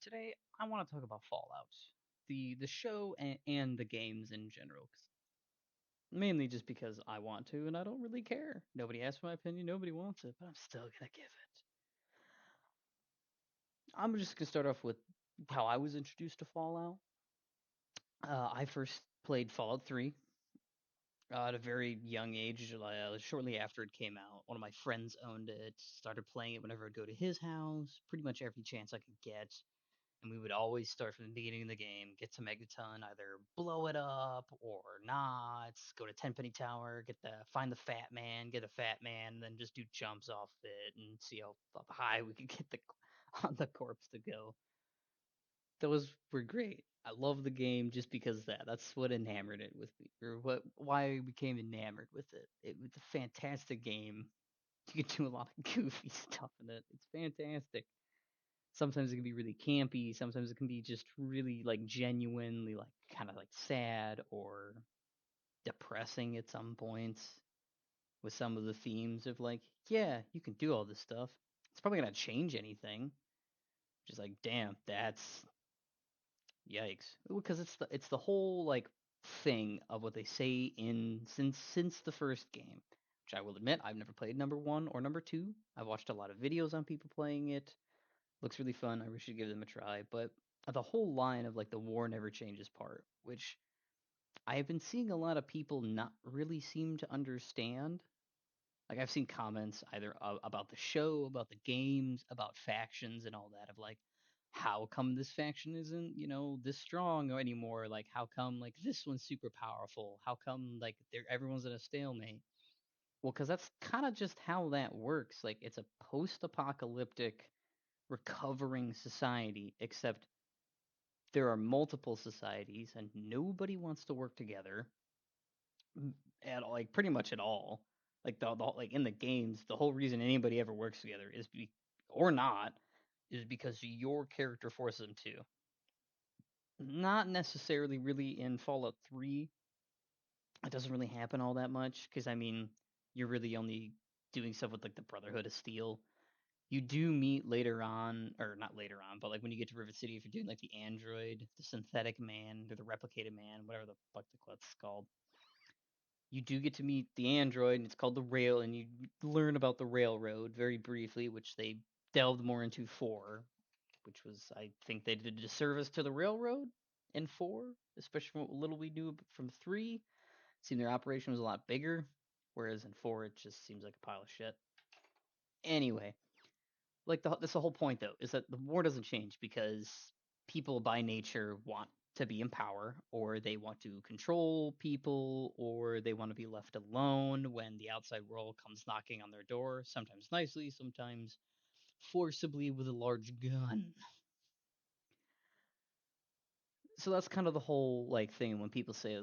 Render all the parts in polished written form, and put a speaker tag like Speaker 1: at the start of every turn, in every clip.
Speaker 1: Today, I want to talk about Fallout, the show and the games in general. Mainly just because I want to, and I don't really care. Nobody asked my opinion, nobody wants it, but I'm still gonna give it. I'm just gonna start off with how I was introduced to Fallout. I first played Fallout 3 at a very young age, shortly after it came out. One of my friends owned it, started playing it whenever I'd go to his house, pretty much every chance I could get. And we would always start from the beginning of the game, get to Megaton, either blow it up or not, go to Tenpenny Tower, find the Fat Man, get a Fat Man, and then just do jumps off it and see how high we could get the on the corpse to go. Those were great. I love the game just because of that. That's what enamored it with me, or why I became enamored with it. It was a fantastic game. You can do a lot of goofy stuff in it. It's fantastic. Sometimes it can be really campy, sometimes it can be just really like genuinely like kind of like sad or depressing at some points with some of the themes of like, yeah, you can do all this stuff. It's probably gonna change anything. Just like, damn, that's yikes. Because it's the whole like thing of what they say in since the first game, which I will admit I've never played number one or number two. I've watched a lot of videos on people playing it. Looks really fun. I wish you'd give them a try. But the whole line of like the war never changes part, which I have been seeing a lot of people not really seem to understand. Like I've seen comments either about the show, about the games, about factions and all that of like, how come this faction isn't, this strong anymore? Like how come like this one's super powerful? How come like everyone's in a stalemate? Well, because that's kind of just how that works. Like it's a post-apocalyptic recovering society, except there are multiple societies and nobody wants to work together at all, like pretty much at all. Like like in the games, the whole reason anybody ever works together or not is because your character forces them to. Not necessarily really in Fallout 3. It doesn't really happen all that much because I mean, you're really only doing stuff with like the Brotherhood of Steel. You do meet later on, or not later on, but like when you get to Rivet City, if you're doing like the android, the synthetic man, or the replicated man, whatever the fuck that's called, you do get to meet the android, and it's called the Rail, and you learn about the railroad very briefly, which they delved more into four, which was I think they did a disservice to the railroad in four, especially from what little we knew from three. It seemed their operation was a lot bigger, whereas in four it just seems like a pile of shit. Anyway, like that's the whole point though, is that the war doesn't change because people by nature want to be in power, or they want to control people, or they want to be left alone when the outside world comes knocking on their door, sometimes nicely, sometimes forcibly with a large gun. So that's kind of the whole like thing when people say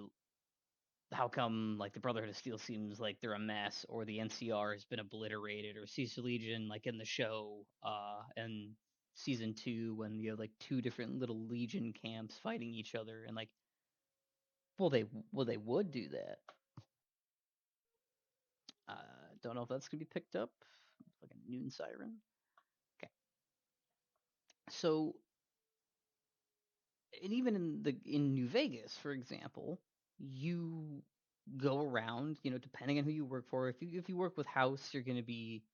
Speaker 1: how come like the Brotherhood of Steel seems like they're a mess, or the NCR has been obliterated, or Cecil Legion like in the show, and season two when you have like two different little Legion camps fighting each other, and like, well they would do that. Uh, don't know if that's gonna be picked up. Like a noon siren. Okay, so and even in New Vegas, for example, you go around, depending on who you work for. If you work with House, you're gonna be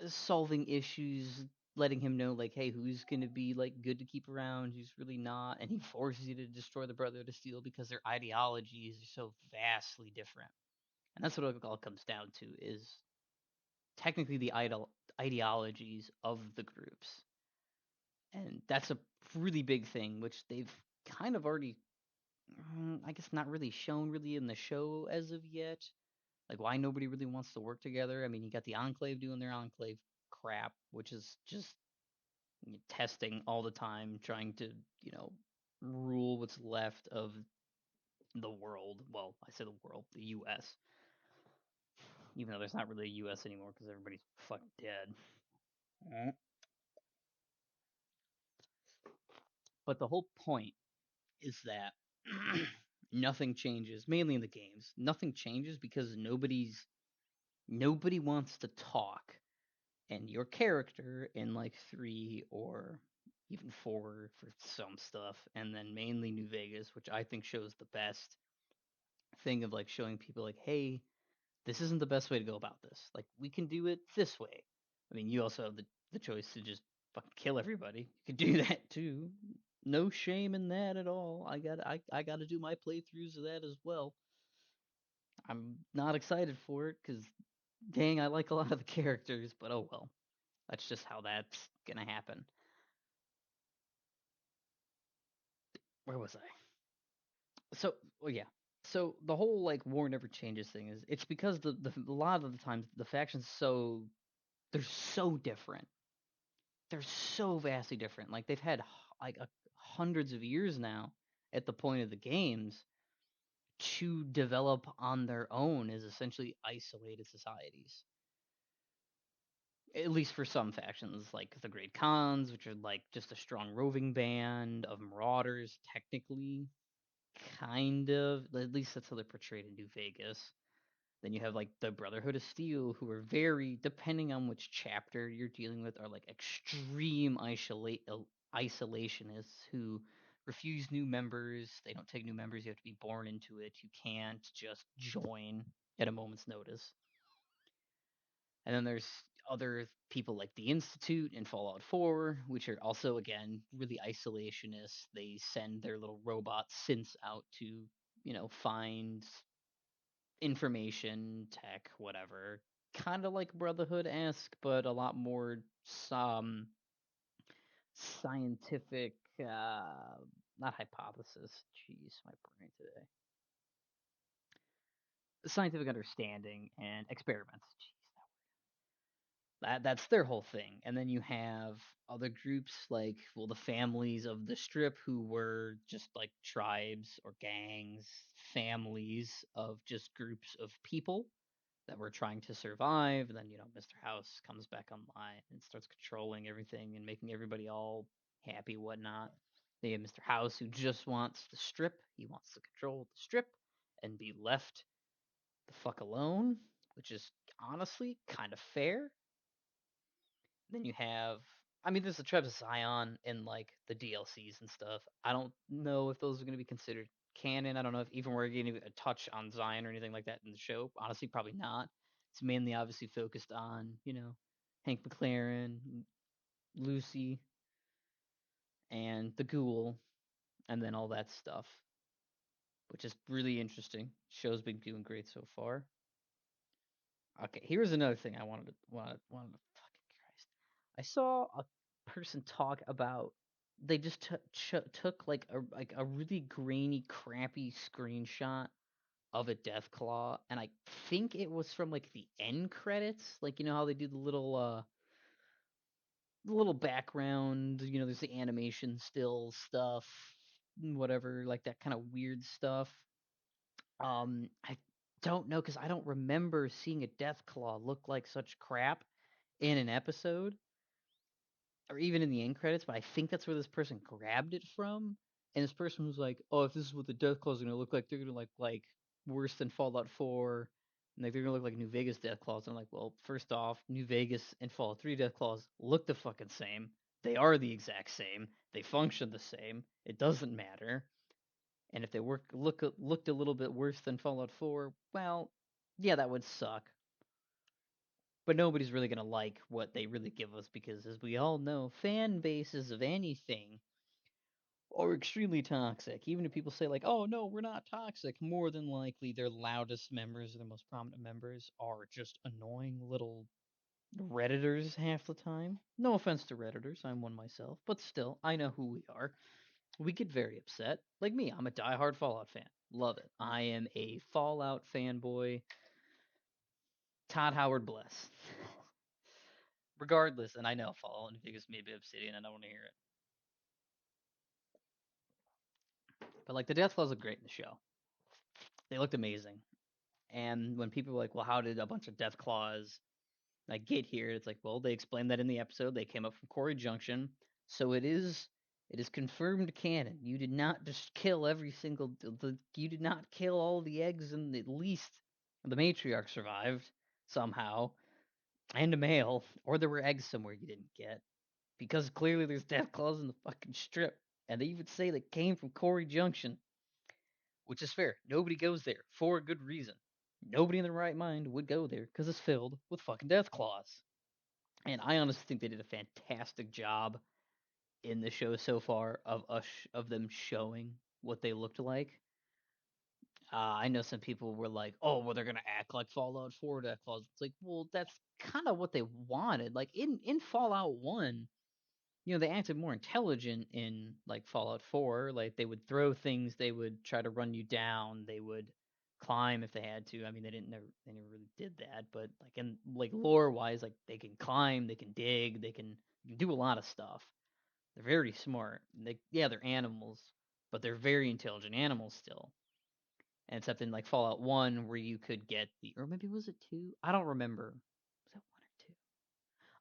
Speaker 1: solving issues, letting him know like, hey, who's gonna be like good to keep around, who's really not, and he forces you to destroy the Brotherhood of Steel because their ideologies are so vastly different. And that's what it all comes down to is technically the ideologies of the groups, and that's a really big thing, which they've kind of already, I guess, not really shown really in the show as of yet. Like why nobody really wants to work together. I mean, you got the Enclave doing their Enclave crap, which is just testing all the time, trying to, you know, rule what's left of the world. Well, I say the world, the U.S. Even though there's not really a U.S. anymore because everybody's fucking dead. But the whole point is that nothing changes. Mainly in the games, nothing changes because nobody wants to talk, and your character in like three or even 4 for some stuff, and then mainly New Vegas, which I think shows the best thing of like showing people like, hey, this isn't the best way to go about this. Like we can do it this way. I mean, you also have the choice to just fucking kill everybody. You could do that too. No shame in that at all. I got to do my playthroughs of that as well. I'm not excited for it because dang, I like a lot of the characters, but oh well. That's just how that's gonna happen. Where was I? So, well, yeah. So the whole like war never changes thing is it's because the a lot of the times the factions they're so different. They're so vastly different. Like they've had like hundreds of years now at the point of the games to develop on their own as essentially isolated societies. At least for some factions, like the Great Khans, which are like just a strong roving band of marauders, technically, kind of. At least that's how they're portrayed in New Vegas. Then you have like the Brotherhood of Steel, who are very, depending on which chapter you're dealing with, are like extreme isolationists who refuse new members. They don't take new members. You have to be born into it. You can't just join at a moment's notice. And then there's other people like the Institute in Fallout 4, which are also, again, really isolationists. They send their little robot synths out to, find information, tech, whatever. Kind of like Brotherhood esque, but a lot more some scientific, not hypothesis. Jeez, my brain today. Scientific understanding and experiments. Jeez, that's their whole thing. And then you have other groups like, well, the families of the Strip, who were just like tribes or gangs, families of just groups of people that were trying to survive. And then, Mr. House comes back online and starts controlling everything and making everybody all happy, whatnot. They have Mr. House, who just wants the Strip. He wants to control the Strip and be left the fuck alone, which is honestly kind of fair. Then you have, I mean, there's the Tribes of Zion in like the DLCs and stuff. I don't know if those are going to be considered canon. I don't know if even we're getting a touch on Zion or anything like that in the show. Honestly, probably not. It's mainly obviously focused on, Hank McLaren, Lucy, and the Ghoul, and then all that stuff, which is really interesting. Show's been doing great so far. Okay, here's another thing I wanted to fucking Christ. I saw a person talk about they just took like a really grainy, crappy screenshot of a Deathclaw, and I think it was from like the end credits, like you know how they do the little background, there's the animation still stuff, whatever, like that kind of weird stuff. I don't know because I don't remember seeing a Deathclaw look like such crap in an episode or even in the end credits, but I think that's where this person grabbed it from. And this person was like, "Oh, if this is what the Deathclaws are gonna look like, they're gonna like worse than Fallout 4, and like they're gonna look like New Vegas Deathclaws." And I'm like, "Well, first off, New Vegas and Fallout 3 Deathclaws look the fucking same. They are the exact same. They function the same. It doesn't matter. And if they looked a little bit worse than Fallout 4, well, yeah, that would suck. But nobody's really gonna like what they really give us because, as we all know, fan bases of anything are extremely toxic. Even if people say like, "Oh no, we're not toxic," more than likely their loudest members, their most prominent members, are just annoying little redditors half the time. No offense to redditors, I'm one myself, but still, I know who we are. We get very upset. Like me, I'm a diehard Fallout fan. Love it. I am a Fallout fanboy. Todd Howard bless. Regardless, and I know Fallout New Vegas may be Obsidian, I don't want to hear it. But like the Deathclaws look great in the show. They looked amazing. And when people were like, "Well, how did a bunch of Deathclaws like get here?" It's like, well, they explained that in the episode. They came up from Quarry Junction, so it is confirmed canon. You did not just kill every single you did not kill all the eggs, and at least the matriarch survived somehow, and a male, or there were eggs somewhere you didn't get. because clearly there's death claws in the fucking strip, and they even say they came from Quarry Junction, which is fair. Nobody goes there for a good reason. Nobody in their right mind would go there because it's filled with fucking death claws. And I honestly think they did a fantastic job in the show so far of them showing what they looked like. I know some people were like, "Oh, well, they're gonna act like Fallout 4 death claws." It's like, well, that's kind of what they wanted. Like in Fallout 1, they acted more intelligent in like Fallout 4. Like they would throw things, they would try to run you down, they would climb if they had to. I mean, they never really did that, but like in like lore wise, like they can climb, they can dig, they can do a lot of stuff. They're very smart. They're animals, but they're very intelligent animals still. And except in like Fallout 1 where you could get the, or maybe was it 2? I don't remember. Was that 1 or 2?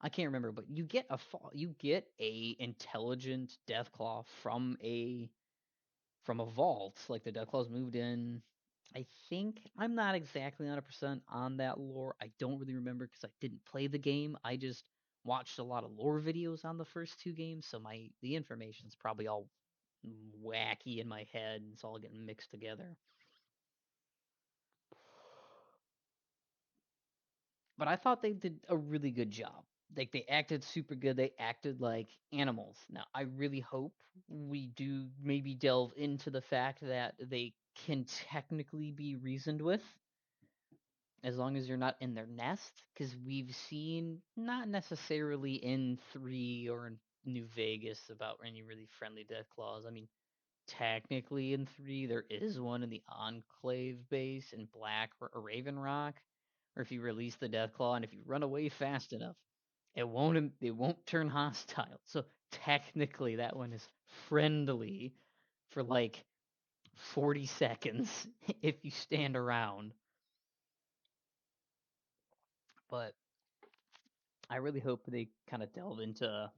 Speaker 1: I can't remember, but you get a intelligent Deathclaw from a vault. Like the Deathclaws moved in. I think I'm not exactly 100% on that lore. I don't really remember because I didn't play the game. I just watched a lot of lore videos on the first two games, so the information's probably all wacky in my head and it's all getting mixed together. But I thought they did a really good job. Like they acted super good. They acted like animals. Now, I really hope we do maybe delve into the fact that they can technically be reasoned with as long as you're not in their nest because we've seen not necessarily in 3 or in New Vegas about any really friendly death claws. I mean, technically in 3 there is one in the Enclave base in Raven Rock, or if you release the Deathclaw and if you run away fast enough, it won't turn hostile. So technically that one is friendly for like 40 seconds if you stand around. But I really hope they kind of delve into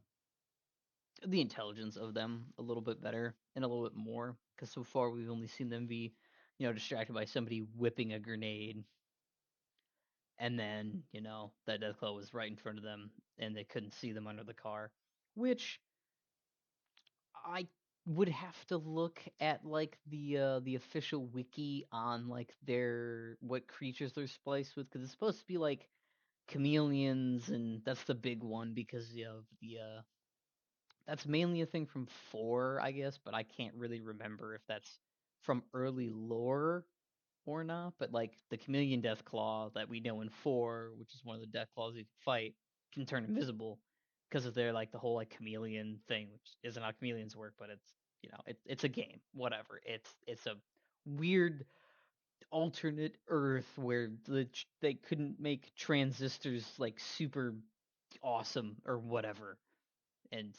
Speaker 1: the intelligence of them a little bit better and a little bit more because so far we've only seen them be distracted by somebody whipping a grenade, and then that Deathclaw was right in front of them and they couldn't see them under the car, which I would have to look at like the official wiki on like their what creatures they're spliced with because it's supposed to be like chameleons, and that's the big one because of the that's mainly a thing from 4, I guess, but I can't really remember if that's from early lore or not. But like the chameleon death claw that we know in 4, which is one of the death claws you can fight, can turn invisible because of their like the whole like chameleon thing, which isn't how chameleons work, but it's a game, whatever. It's a weird alternate Earth where they couldn't make transistors like super awesome or whatever, and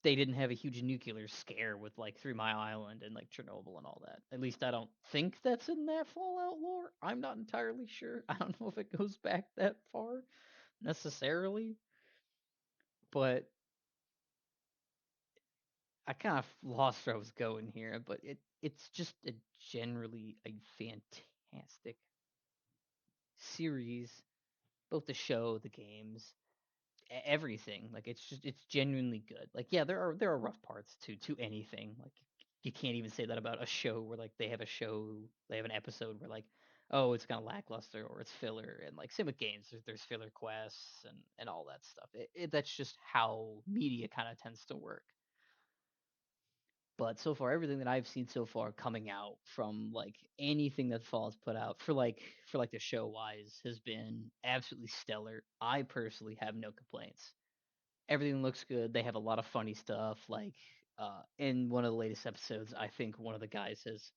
Speaker 1: they didn't have a huge nuclear scare with like 3 Mile Island and like Chernobyl and all that. At least I don't think that's in that Fallout lore. I'm not entirely sure. I don't know if it goes back that far necessarily, but I kind of lost where I was going here. But it's just a generally a fantastic series, both the show, the games, everything. Like it's genuinely good. Like yeah, there are rough parts to anything. Like you can't even say that about a show where like they have an episode where like oh it's kind of lackluster or it's filler, and like same with games there's filler quests and all that stuff. That's just how media kind of tends to work. But so far everything that I've seen so far coming out from like anything that Fall's put out for like the show wise has been absolutely stellar. I personally have no complaints. Everything looks good. They have a lot of funny stuff. Like in one of the latest episodes, I think one of the guys says,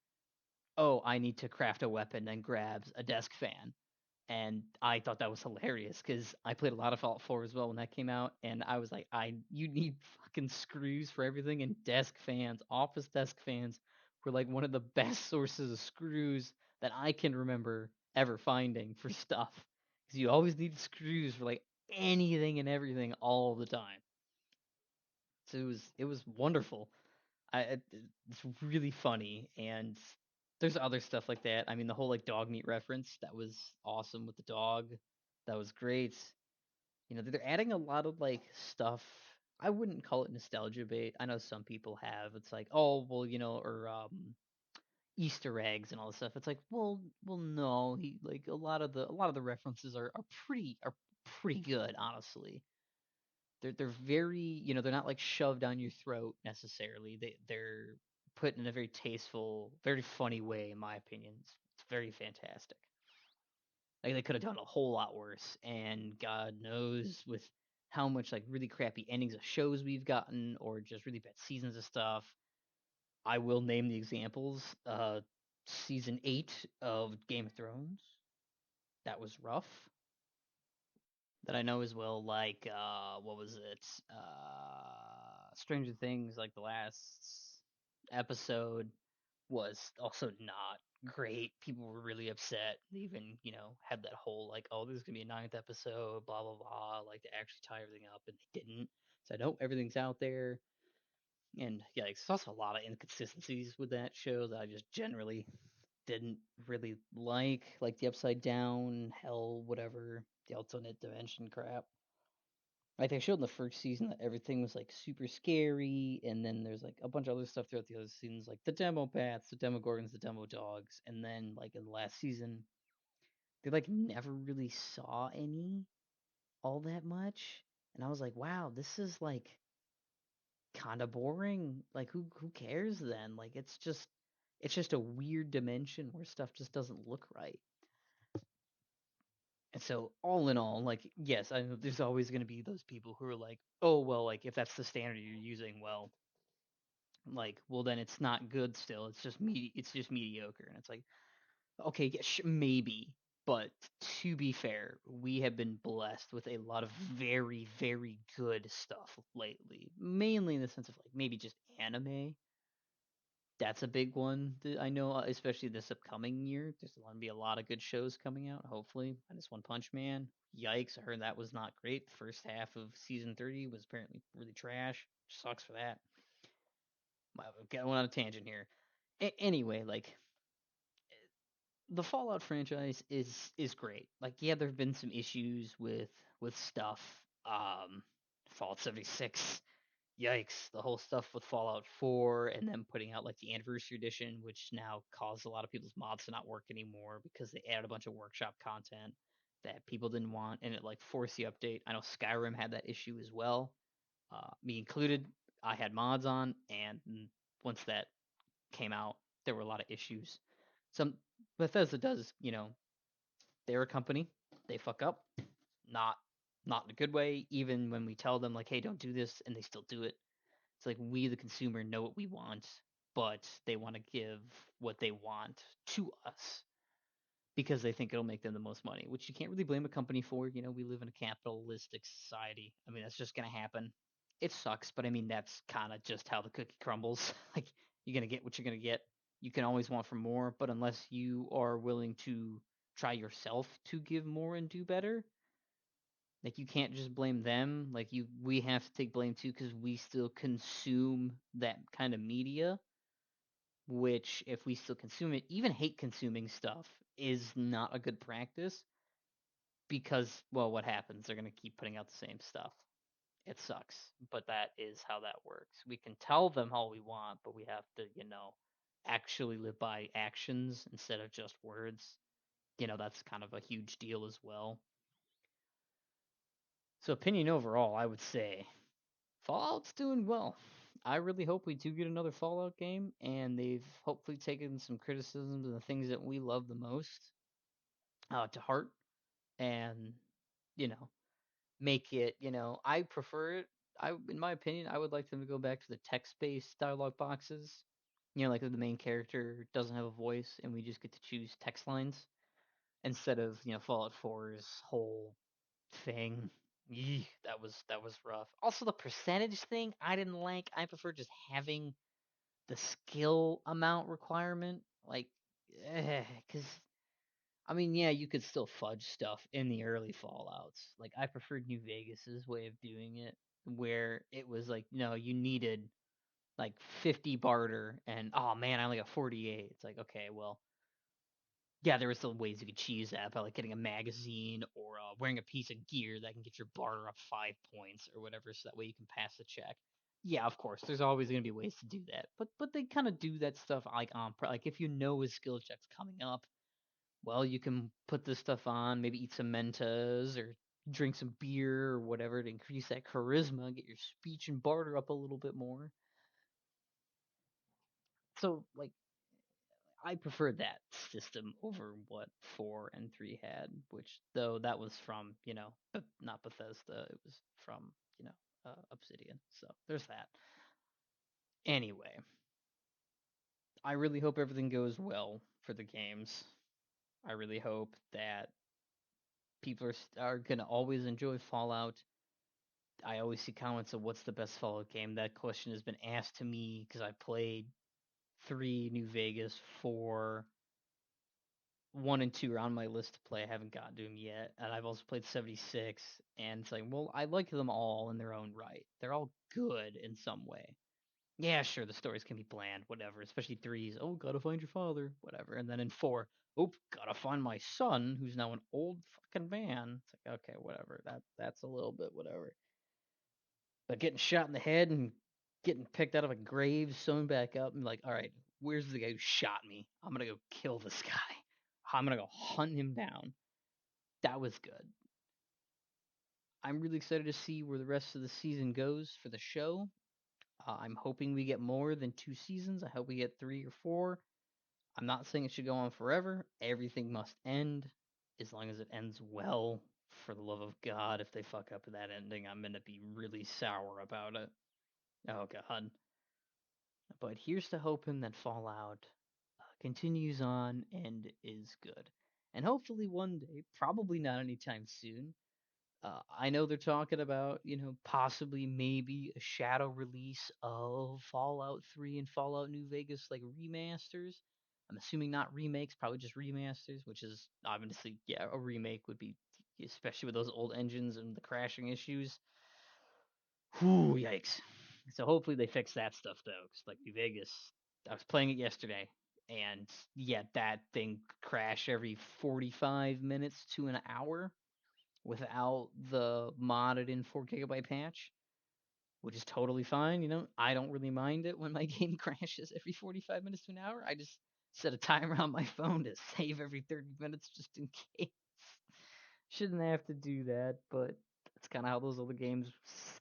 Speaker 1: "Oh, I need to craft a weapon," and grabs a desk fan. And I thought that was hilarious because I played a lot of Fallout 4 as well when that came out, and I was like, you need fucking screws for everything, and desk fans, office desk fans, were like one of the best sources of screws that I can remember ever finding for stuff. Because you always need screws for like anything and everything all the time. So it was wonderful. It's really funny, and there's other stuff like that. I mean, the whole like dog meat reference that was awesome with the dog. That was great. They're adding a lot of like stuff. I wouldn't call it nostalgia bait. I know some people have. It's like, oh well, or Easter eggs and all this stuff. It's like, well, no. He like a lot of the references are pretty good, honestly. They're very, they're not like shoved down your throat necessarily. They're put in a very tasteful, very funny way, in my opinion. It's very fantastic. Like they could have done a whole lot worse, and God knows with how much like really crappy endings of shows we've gotten, or just really bad seasons of stuff. I will name the examples. Season 8 of Game of Thrones, that was rough. That I know as well. Like what was it? Stranger Things, like the last episode was also not great. People were really upset. They even, had that whole like, oh, this is gonna be a ninth episode, blah blah blah, like to actually tie everything up, and they didn't. So I know everything's out there, and yeah, there's also a lot of inconsistencies with that show that I just generally didn't really like the upside down hell, whatever, the alternate dimension crap. Like they showed in the first season that everything was like super scary, and then there's like a bunch of other stuff throughout the other seasons, like the demo bats, the demo gorgons, the demo dogs, and then like in the last season, they like never really saw any all that much, and I was like, wow, this is like kind of boring. Like who cares then? Like it's just a weird dimension where stuff just doesn't look right. And so, all in all, like, yes, I know there's always going to be those people who are like, oh, well, like, if that's the standard you're using, well, then it's not good still. It's just mediocre. And it's like, okay, yeah, maybe. But to be fair, we have been blessed with a lot of very, very good stuff lately. Mainly in the sense of, like, maybe just anime. That's a big one that I know, especially this upcoming year. There's going to be a lot of good shows coming out, hopefully. Minus One Punch Man. Yikes, I heard that was not great. The first half of season 30 was apparently really trash. Sucks for that. I'm going on a tangent here. Anyway, like the Fallout franchise is great. Like, yeah, there have been some issues with stuff. Fallout 76, yikes, the whole stuff with Fallout 4 and then putting out like the anniversary edition, which now caused a lot of people's mods to not work anymore because they added a bunch of workshop content that people didn't want, and it like forced the update. I know Skyrim had that issue as well, me included. I had mods on, and once that came out, there were a lot of issues. Some Bethesda does, they're a company, they fuck up, not not in a good way. Even when we tell them like, hey, don't do this, and they still do it. It's like we, the consumer, know what we want, but they want to give what they want to us because they think it'll make them the most money, which you can't really blame a company for. We live in a capitalistic society. I mean, that's just going to happen. It sucks, but I mean, that's kind of just how the cookie crumbles. Like, you're going to get what you're going to get. You can always want for more, but unless you are willing to try yourself to give more and do better, like you can't just blame them. Like we have to take blame too because we still consume that kind of media. Which, if we still consume it, even hate consuming stuff is not a good practice because, well, what happens? They're gonna keep putting out the same stuff. It sucks, but that is how that works. We can tell them all we want, but we have to, actually live by actions instead of just words. That's kind of a huge deal as well. So, opinion overall, I would say Fallout's doing well. I really hope we do get another Fallout game, and they've hopefully taken some criticisms and the things that we love the most to heart, and you know, make it. I prefer it. In my opinion, I would like them to go back to the text-based dialogue boxes. Like the main character doesn't have a voice, and we just get to choose text lines instead of Fallout 4's whole thing. Yee, that was rough. Also, the percentage thing I didn't like. I prefer just having the skill amount requirement. Like, because I mean, yeah, you could still fudge stuff in the early Fallouts. Like, I preferred New Vegas's way of doing it, where it was like, no, you needed like 50 barter, and oh man, I only got 48. It's like, okay, well, Yeah, there were some ways you could cheese that by like getting a magazine or wearing a piece of gear that can get your barter up 5 points or whatever, so that way you can pass the check. Yeah, of course, there's always going to be ways to do that, but they kind of do that stuff like like if you know a skill check's coming up, well, you can put this stuff on, maybe eat some Mentos or drink some beer or whatever to increase that charisma, get your speech and barter up a little bit more. So like I preferred that system over what 4 and 3 had, which though that was from, but not Bethesda, it was from, Obsidian. So there's that. Anyway, I really hope everything goes well for the games. I really hope that people are gonna always enjoy Fallout. I always see comments of what's the best Fallout game. That question has been asked to me because I played 3 New Vegas, 4, 1 and 2 are on my list to play. I haven't gotten to them yet, and I've also played 76. And it's like, well, I like them all in their own right. They're all good in some way. Yeah, sure, the stories can be bland, whatever. Especially threes. Oh, gotta find your father, whatever. And then in 4, oh, gotta find my son, who's now an old fucking man. It's like, okay, whatever. That's a little bit whatever. But getting shot in the head and getting picked out of a grave, sewn back up, and like, all right, where's the guy who shot me? I'm gonna go kill this guy. I'm gonna go hunt him down. That was good. I'm really excited to see where the rest of the season goes for the show. I'm hoping we get more than 2 seasons. I hope we get 3 or 4. I'm not saying it should go on forever. Everything must end as long as it ends well. For the love of God, if they fuck up that ending, I'm gonna be really sour about it. Oh God. But here's to hoping that Fallout continues on and is good. And hopefully one day, probably not anytime soon, I know they're talking about, possibly maybe a shadow release of Fallout 3 and Fallout New Vegas, like remasters. I'm assuming not remakes, probably just remasters, which is obviously, yeah, a remake would be, especially with those old engines and the crashing issues. Whew, yikes. So hopefully they fix that stuff though, 'cause like New Vegas, I was playing it yesterday, and yeah, that thing crash every 45 minutes to an hour without the modded in 4 GB patch, which is totally fine. I don't really mind it when my game crashes every 45 minutes to an hour. I just set a timer on my phone to save every 30 minutes just in case. Shouldn't have to do that, but that's kind of how those other games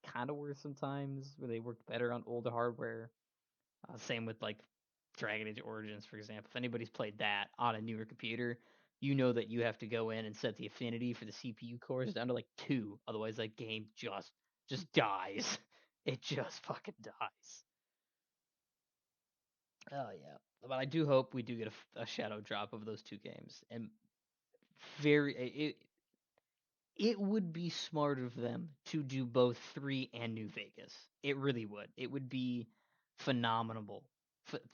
Speaker 1: kind of were sometimes, where they worked better on older hardware. Same with like Dragon Age Origins, for example. If anybody's played that on a newer computer, you know that you have to go in and set the affinity for the CPU cores down to like 2. Otherwise, that game just dies. It just fucking dies. Oh yeah. But I do hope we do get a shadow drop of those 2 games. And it would be smart of them to do both 3 and New Vegas. It really would. It would be phenomenal.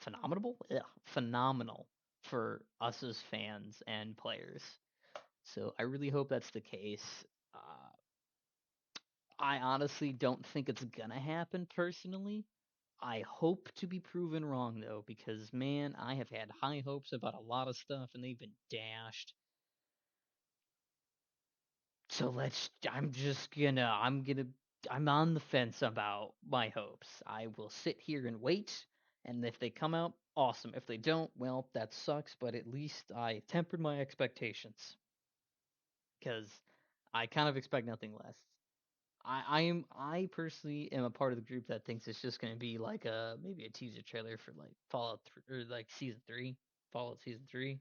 Speaker 1: Phenomenal? Yeah, phenomenal for us as fans and players. So I really hope that's the case. Uh, I honestly don't think it's gonna happen personally. I hope to be proven wrong though, because man, I have had high hopes about a lot of stuff and they've been dashed. So I'm on the fence about my hopes. I will sit here and wait, and if they come out, awesome. If they don't, well, that sucks, but at least I tempered my expectations. Because I kind of expect nothing less. I personally am a part of the group that thinks it's just gonna be like maybe a teaser trailer for like Fallout 3 or like season 3, Fallout season 3.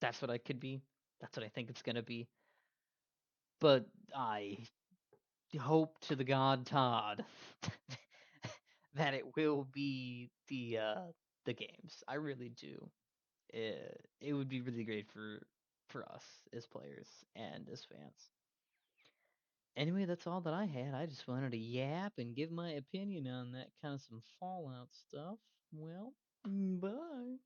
Speaker 1: That's what I could be. That's what I think it's gonna be. But I hope to the god Todd that it will be the games. I really do. It would be really great for us as players and as fans. Anyway, that's all that I had. I just wanted to yap and give my opinion on that kind of some Fallout stuff. Well, bye.